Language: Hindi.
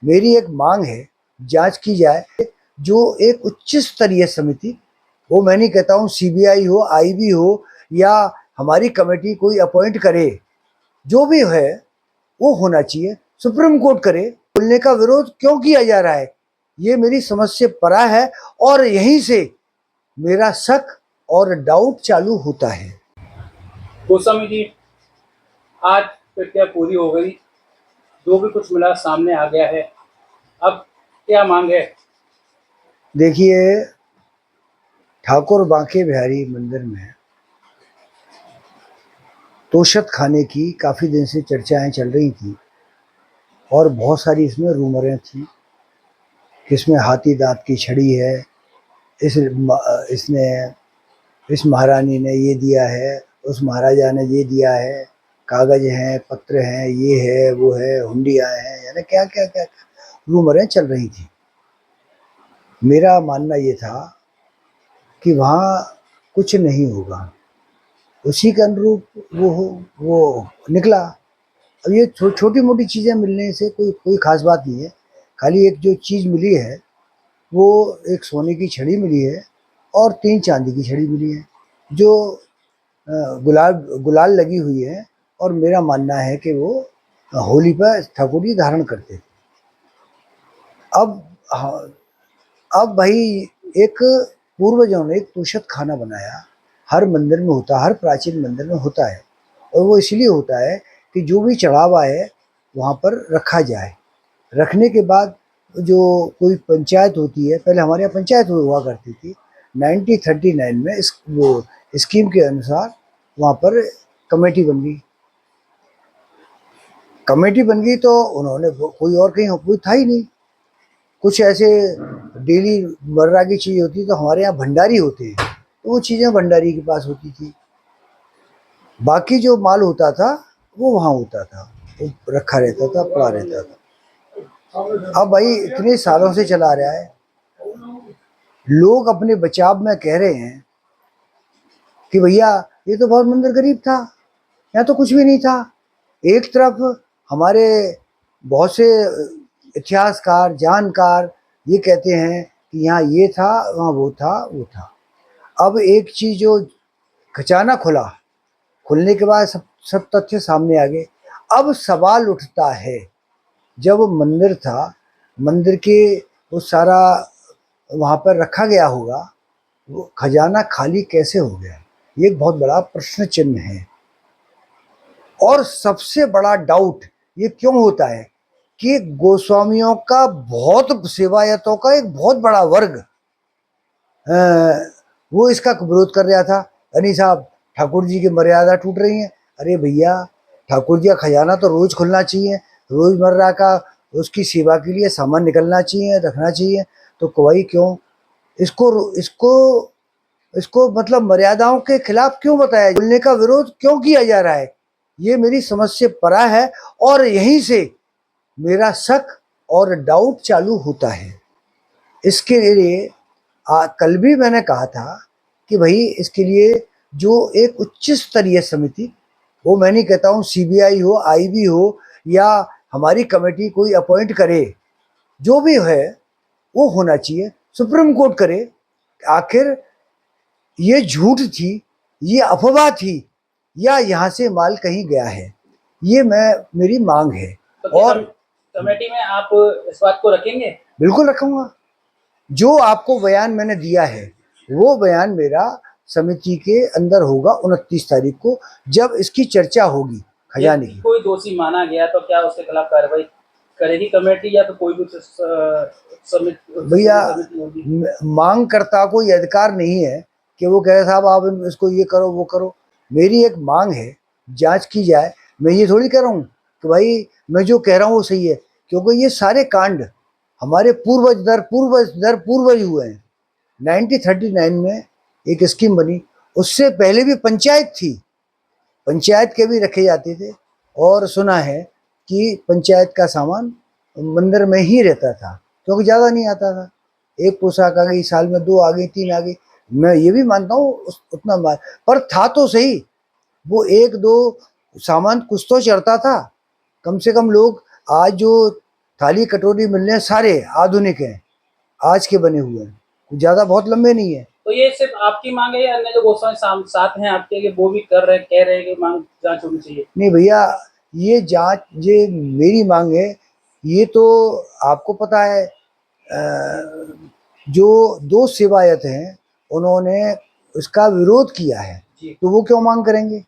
मेरी एक मांग है, जांच की जाए। जो एक उच्च स्तरीय समिति, वो मैं नहीं कहता हूँ सीबीआई हो, आईबी हो या हमारी कमेटी कोई अपॉइंट करे, जो भी है वो होना चाहिए। सुप्रीम कोर्ट करे। बोलने का विरोध क्यों किया जा रहा है, ये मेरी समझ से परा है और यहीं से मेरा शक और डाउट चालू होता है। गोस्वामी जी, आज प्रक्रिया पूरी हो गई, जो भी कुछ मिला सामने आ गया है, अब क्या मांग है? देखिए, ठाकुर बांके बिहारी मंदिर में तोशक खाने की काफ़ी दिन से चर्चाएं चल रही थी और बहुत सारी इसमें रूमरें थी कि इसमें हाथी दांत की छड़ी है, इसने इस महारानी ने ये दिया है, उस महाराजा ने ये दिया है, कागज हैं, पत्र हैं, ये है, वो है, हुंडियाँ हैं, यानी क्या क्या क्या रूमरें चल रही थी। मेरा मानना ये था कि वहाँ कुछ नहीं होगा, उसी के अनुरूप वो निकला। अब ये छोटी मोटी चीज़ें मिलने से कोई ख़ास बात नहीं है। खाली एक जो चीज़ मिली है वो एक सोने की छड़ी मिली है और 3 चांदी की छड़ी मिली है, जो गुलाल लगी हुई है। और मेरा मानना है कि वो होली पर ठाकुर जी धारण करते थे। अब हाँ, अब भाई एक पूर्वजों ने एक तोशक खाना बनाया, हर मंदिर में होता है, हर प्राचीन मंदिर में होता है, और वो इसलिए होता है कि जो भी चढ़ावा है वहाँ पर रखा जाए। रखने के बाद जो कोई पंचायत होती है, पहले हमारे यहाँ पंचायत हुआ करती थी, 1939 में इस वो स्कीम के अनुसार वहाँ पर कमेटी बन गई। कमेटी बन गई तो उन्होंने कोई और कहीं कोई था ही नहीं। कुछ ऐसे डेली मर्रा की चीज़ होती तो हमारे यहाँ भंडारी होते हैं, तो वो चीज़ें भंडारी के पास होती थी। बाकी जो माल होता था वो वहाँ होता था, वो रखा रहता था, पड़ा रहता था। अब भाई इतने सालों से चला रहा है, लोग अपने बचाव में कह रहे हैं कि भैया ये तो बहुत मंदिर गरीब था, यहाँ तो कुछ भी नहीं था। एक तरफ हमारे बहुत से इतिहासकार, जानकार ये कहते हैं कि यहाँ ये था, वहाँ वो था, वो था। अब एक चीज़ जो खजाना खुलने के बाद सब तथ्य सामने आ गए। अब सवाल उठता है, जब मंदिर था, मंदिर के वो सारा वहाँ पर रखा गया होगा, वो खजाना खाली कैसे हो गया, ये एक बहुत बड़ा प्रश्न चिन्ह है। और सबसे बड़ा डाउट ये क्यों होता है कि गोस्वामियों का, बहुत सेवायतों का एक बहुत बड़ा वर्ग वो इसका विरोध कर रहा था। अनी साहब, ठाकुर जी की मर्यादा टूट रही है। अरे भैया, ठाकुर जी का खजाना तो रोज़ खुलना चाहिए, रोज़मर्रा का उसकी सेवा के लिए सामान निकलना चाहिए, रखना चाहिए। तो कोई क्यों इसको इसको इसको मतलब मर्यादाओं के खिलाफ क्यों बताया, बोलने का विरोध क्यों किया जा रहा है, ये मेरी समझ से परा है और यहीं से मेरा शक और डाउट चालू होता है। इसके लिए कल भी मैंने कहा था कि भाई इसके लिए जो एक उच्च स्तरीय समिति, वो मैं नहीं कहता हूँ सीबीआई हो, आईबी हो या हमारी कमेटी कोई अपॉइंट करे, जो भी है वो होना चाहिए। सुप्रीम कोर्ट करे। आखिर ये झूठ थी, ये अफवाह थी, या यहाँ से माल कहीं गया है, ये मेरी मांग है। तो और कमेटी में आप इस बात को रखेंगे? बिल्कुल रखूंगा। जो आपको बयान मैंने दिया है वो बयान मेरा समिति के अंदर होगा 29 तारीख को, जब इसकी चर्चा होगी खजाने की। कोई दोषी माना गया तो क्या उसके खिलाफ कार्रवाई करेगी कमेटी, या तो कोई भी भैया, मांगकर्ता को ये अधिकार नहीं है कि वो कहे साहब आप इसको ये करो, वो करो। मेरी एक मांग है, जांच की जाए। मैं ये थोड़ी कह रहा हूँ कि भाई मैं जो कह रहा हूँ वो सही है, क्योंकि ये सारे कांड हमारे पूर्वज हुए हैं। 1939 में एक स्कीम बनी, उससे पहले भी पंचायत थी, पंचायत के भी रखे जाते थे। और सुना है कि पंचायत का सामान मंदिर में ही रहता था, क्योंकि ज़्यादा नहीं आता था। एक पोशाक आ गई, साल में 2 आ गई, 3 आ गई, मैं ये भी मानता हूँ उतना पर था तो सही, वो 1-2 सामान कुछ तो चढ़ता था। कम से कम लोग आज जो थाली कटोरी मिल रहे हैं, सारे आधुनिक हैं, आज के बने हुए हैं, ज़्यादा बहुत लंबे नहीं है। तो ये सिर्फ आपकी मांग है या अन्य जो गोस्वामी साथ हैं आपके, ये वो भी कह रहे हैं कि मांग जांच होनी चाहिए? नहीं भैया, ये जांच, ये मेरी मांग है, ये तो आपको पता है, जो दो सेवायत हैं उन्होंने उसका विरोध किया है, जी। तो वो क्यों मांग करेंगे?